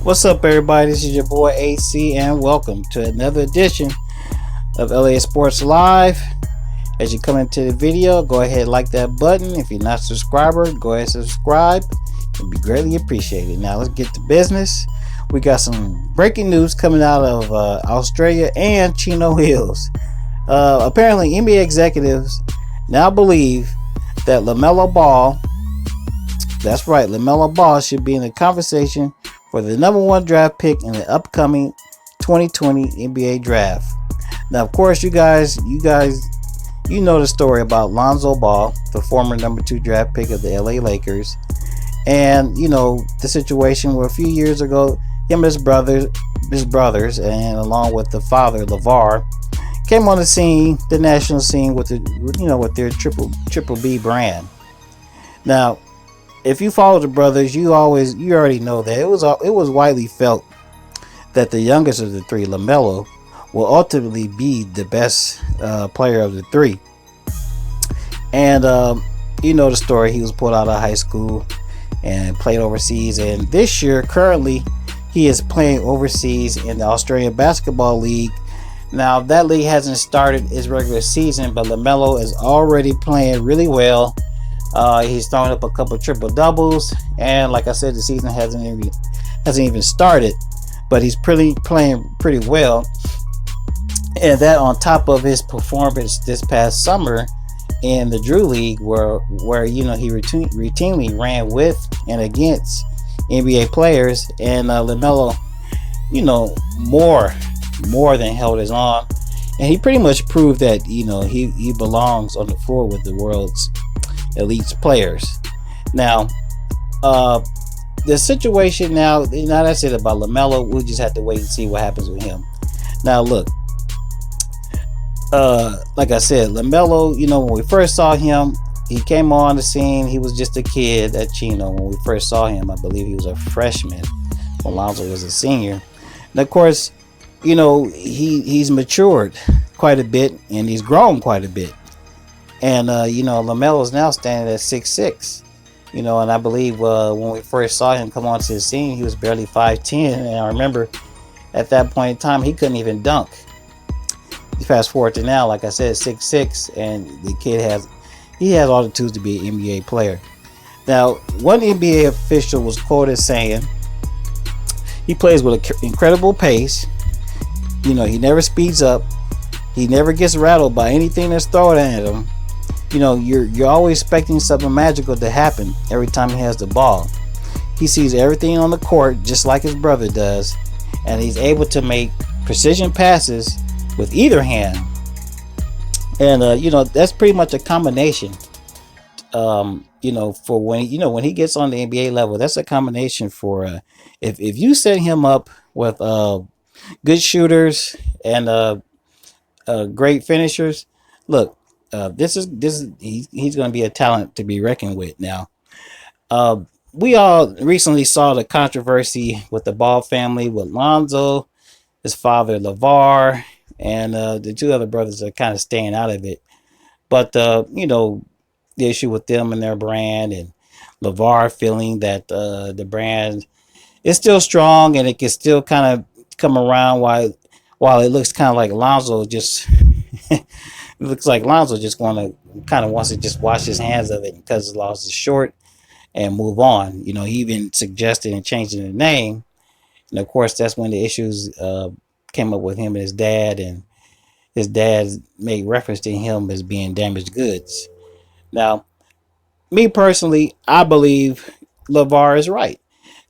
What's up, everybody? This is your boy AC, and welcome to another edition of LA Sports Live. As you come into the video, go ahead and like that button. If you're not a subscriber, go ahead and subscribe. It'd be greatly appreciated. Now, let's get to business. We got some breaking news coming out of Australia and Chino Hills. Apparently, NBA executives now believe that LaMelo Ball, that's right, LaMelo Ball should be in the conversation for the number one draft pick in the upcoming 2020 NBA draft. Now, of course, you guys, you know the story about Lonzo Ball, the former number two draft pick of the LA Lakers, and you know the situation where a few years ago, him and his brothers, and along with the father LeVar, came on the scene, the national scene, with with their triple B brand. Now, if you follow the brothers, you already know that it was widely felt that the youngest of the three, LaMelo, will ultimately be the best player of the three. And you know the story. He was pulled out of high school and played overseas. And this year, currently, he is playing overseas in the Australian Basketball League. Now, that league hasn't started its regular season, but LaMelo is already playing really well. He's throwing up a couple triple doubles, and like I said, the season hasn't even started, but he's playing pretty well. And that on top of his performance this past summer in the Drew League, where he routinely ran with and against NBA players, and LaMelo, more than held his own, and he pretty much proved that he belongs on the floor with the world's elite players. Now, the situation now that's it about LaMelo. We'll just have to wait and see what happens with him. Now, look, like I said, LaMelo, when we first saw him, he came on the scene. He was just a kid at Chino when we first saw him. I believe he was a freshman when Lonzo was a senior. And of course, he's matured quite a bit, and he's grown quite a bit. And LaMelo is now standing at 6'6". And I believe when we first saw him come onto the scene, he was barely 5'10". And I remember at that point in time, he couldn't even dunk. Fast forward to now, like I said, 6'6", and the kid has all the tools to be an NBA player. Now, one NBA official was quoted saying he plays with an incredible pace. He never speeds up. He never gets rattled by anything that's thrown at him. You're always expecting something magical to happen every time he has the ball. He sees everything on the court just like his brother does, and he's able to make precision passes with either hand. And that's pretty much a combination. For when he gets on the NBA level, that's a combination for if you set him up with good shooters and great finishers. Look, he's going to be a talent to be reckoned with. Now, we all recently saw the controversy with the Ball family, with Lonzo, his father LeVar, and the two other brothers are kind of staying out of it. But the issue with them and their brand, and LeVar feeling that the brand is still strong and it can still kind of come around, while it looks kind of like Lonzo just it looks like Lonzo just wants to just wash his hands of it because his loss is short and move on. He even suggested in changing the name, and of course that's when the issues came up with him and his dad, and his dad made reference to him as being damaged goods. Now, me personally, I believe LeVar is right.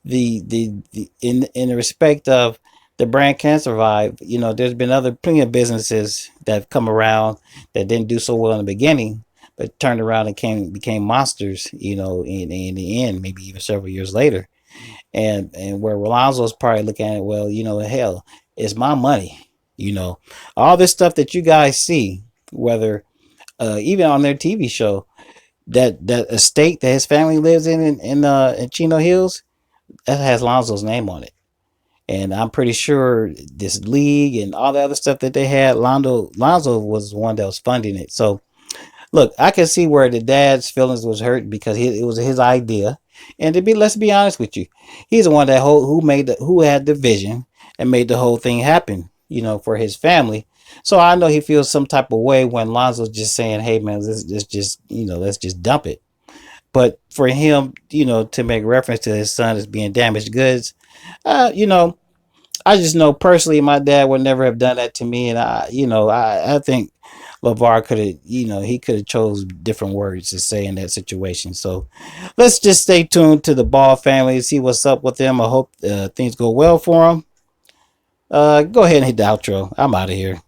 The in the respect of the brand can survive. There's been plenty of businesses that have come around that didn't do so well in the beginning, but turned around and became monsters. In the end, maybe even several years later. And where Rolonzo's probably looking at it, well, hell, it's my money. All this stuff that you guys see, whether even on their TV show, that estate that his family lives in Chino Hills, that has Lonzo's name on it. And I'm pretty sure this league and all the other stuff that they had, Lonzo was the one that was funding it. So, look, I can see where the dad's feelings was hurt because it was his idea. And to be, let's be honest with you, he's the one that who had the vision and made the whole thing happen. For his family. So I know he feels some type of way when Lonzo's just saying, "Hey man, let's just let's just dump it." But for him, to make reference to his son as being damaged goods, uh, you know, I just know personally my dad would never have done that to me, and I think LeVar could have, he could have chose different words to say in that situation. So let's just stay tuned to the Ball family, see what's up with them. I hope things go well for them. Go ahead and hit the outro. I'm out of here.